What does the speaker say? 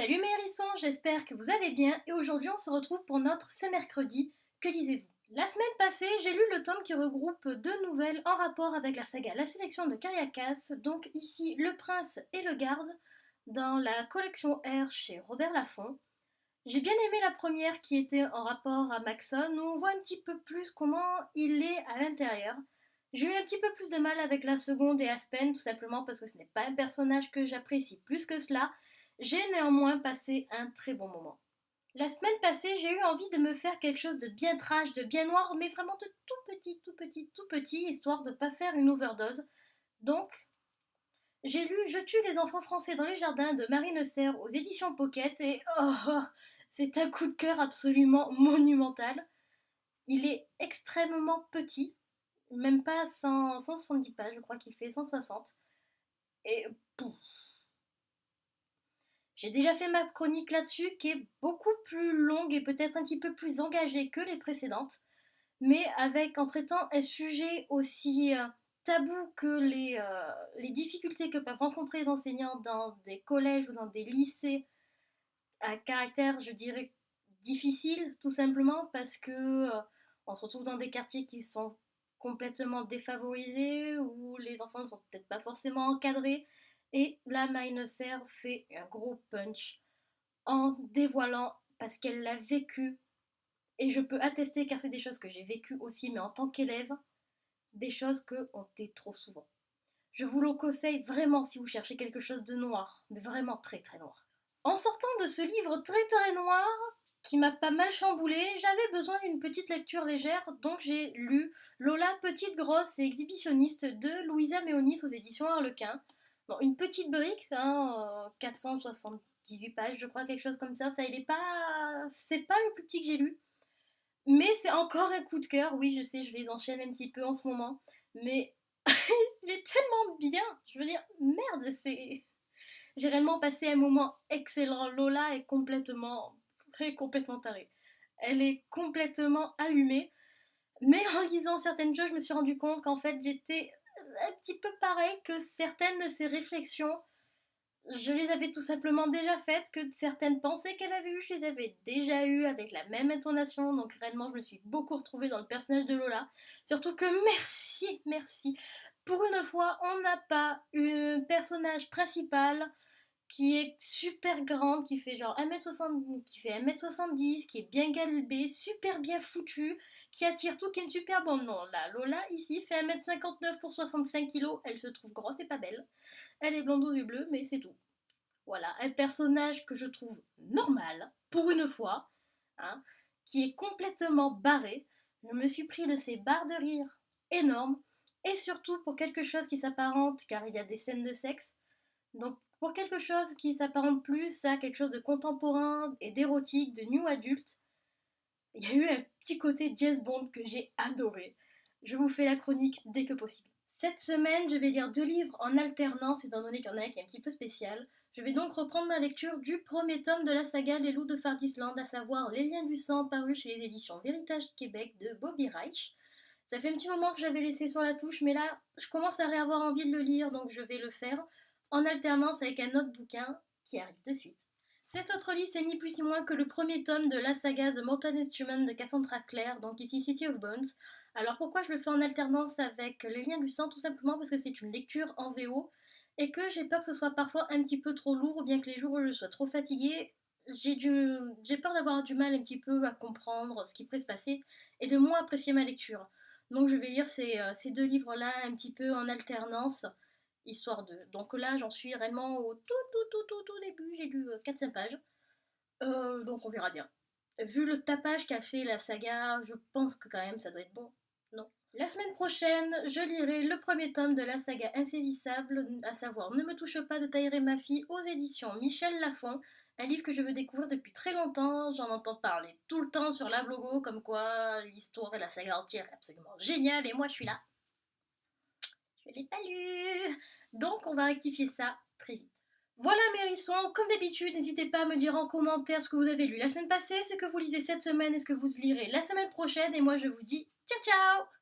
Salut mes hérissons, j'espère que vous allez bien et aujourd'hui on se retrouve pour notre C'est mercredi, que lisez-vous? La semaine passée, j'ai lu le tome qui regroupe deux nouvelles en rapport avec la saga La Sélection de Cariacas, donc ici Le Prince et le Garde, dans la collection R chez Robert Laffont. J'ai bien aimé la première qui était en rapport à Maxon, où on voit un petit peu plus comment il est à l'intérieur. J'ai eu un petit peu plus de mal avec la seconde et Aspen, tout simplement parce que ce n'est pas un personnage que j'apprécie plus que cela. J'ai néanmoins passé un très bon moment. La semaine passée, j'ai eu envie de me faire quelque chose de bien trash, de bien noir, mais vraiment de tout petit, histoire de ne pas faire une overdose. Donc, j'ai lu Je tue les enfants français dans les jardins de Marine Serre aux éditions Pocket et c'est un coup de cœur absolument monumental. Il est extrêmement petit, même pas 170 pages, je crois qu'il fait 160. Et pouf, j'ai déjà fait ma chronique là-dessus qui est beaucoup plus longue et peut-être un petit peu plus engagée que les précédentes, mais en traitant un sujet aussi tabou que les difficultés que peuvent rencontrer les enseignants dans des collèges ou dans des lycées à caractère, je dirais, difficile, tout simplement parce que on se retrouve dans des quartiers qui sont complètement défavorisés, où les enfants ne sont peut-être pas forcément encadrés, et la Serre fait un gros punch en dévoilant, parce qu'elle l'a vécu, et je peux attester car c'est des choses que j'ai vécues aussi, mais en tant qu'élève, des choses que on tait trop souvent. Je vous le conseille vraiment si vous cherchez quelque chose de noir, mais vraiment très très noir. En sortant de ce livre très très noir, qui m'a pas mal chamboulé, j'avais besoin d'une petite lecture légère, donc j'ai lu Lola petite, grosse et exhibitionniste de Louisa Méonis aux éditions Harlequin. Bon, une petite brique, 478 pages, je crois, quelque chose comme ça. Enfin, c'est pas le plus petit que j'ai lu, mais c'est encore un coup de cœur. Oui, je sais, je les enchaîne un petit peu en ce moment, mais il est tellement bien. Je veux dire, merde, j'ai réellement passé un moment excellent. Lola est complètement tarée. Elle est complètement allumée. Mais en lisant certaines choses, je me suis rendu compte qu'en fait, j'étais un petit peu pareil, que certaines de ses réflexions, je les avais tout simplement déjà faites, que certaines pensées qu'elle avait eues, je les avais déjà eues avec la même intonation. Donc réellement, je me suis beaucoup retrouvée dans le personnage de Lola. Surtout que merci. Pour une fois, on n'a pas un personnage principal qui est super grande, qui fait genre 1m60, qui fait 1m70, qui est bien galbée, super bien foutue, qui attire tout, qui est une super bonne. Non, là, Lola, ici, fait 1m59 pour 65 kilos, elle se trouve grosse et pas belle. Elle est blonde aux yeux bleus, mais c'est tout. Voilà, un personnage que je trouve normal, pour une fois, hein, qui est complètement barré. Je me suis pris de ces barres de rire énormes, et surtout pour quelque chose qui s'apparente, car il y a des scènes de sexe, donc pour quelque chose qui s'apparente plus à quelque chose de contemporain et d'érotique, de new adulte, il y a eu un petit côté James Bond que j'ai adoré. Je vous fais la chronique dès que possible. Cette semaine, je vais lire deux livres en alternance, étant donné qu'il y en a un qui est un petit peu spécial. Je vais donc reprendre ma lecture du premier tome de la saga Les Loups de Fardisland, à savoir Les Liens du Sang, paru chez les éditions Véritage Québec de Bobby Reich. Ça fait un petit moment que j'avais laissé sur la touche, mais là, je commence à réavoir envie de le lire, donc je vais le faire en alternance avec un autre bouquin qui arrive de suite. Cet autre livre, c'est ni plus ni moins que le premier tome de la saga The Mortal Instrument de Cassandra Clare, donc ici City of Bones. Alors pourquoi je le fais en alternance avec Les Liens du Sang? Tout simplement parce que c'est une lecture en VO et que j'ai peur que ce soit parfois un petit peu trop lourd, ou bien que les jours où je sois trop fatiguée, j'ai peur d'avoir du mal un petit peu à comprendre ce qui pourrait se passer et de moins apprécier ma lecture. Donc je vais lire ces deux livres-là un petit peu en alternance, histoire de... Donc là, j'en suis réellement au tout début, j'ai lu 4-5 pages. Donc on verra bien. Vu le tapage qu'a fait la saga, je pense que quand même ça doit être bon. Non. La semaine prochaine, je lirai le premier tome de la saga Insaisissable, à savoir Ne me touche pas de Taïré ma fille, aux éditions Michel Lafon. Un livre que je veux découvrir depuis très longtemps, j'en entends parler tout le temps sur la blogo, comme quoi l'histoire et la saga entière est absolument géniale, et moi je suis là. Je l'ai pas lu. Donc on va rectifier ça très vite. Voilà mes hérissons, comme d'habitude, n'hésitez pas à me dire en commentaire ce que vous avez lu la semaine passée, ce que vous lisez cette semaine et ce que vous lirez la semaine prochaine, et moi je vous dis ciao ciao.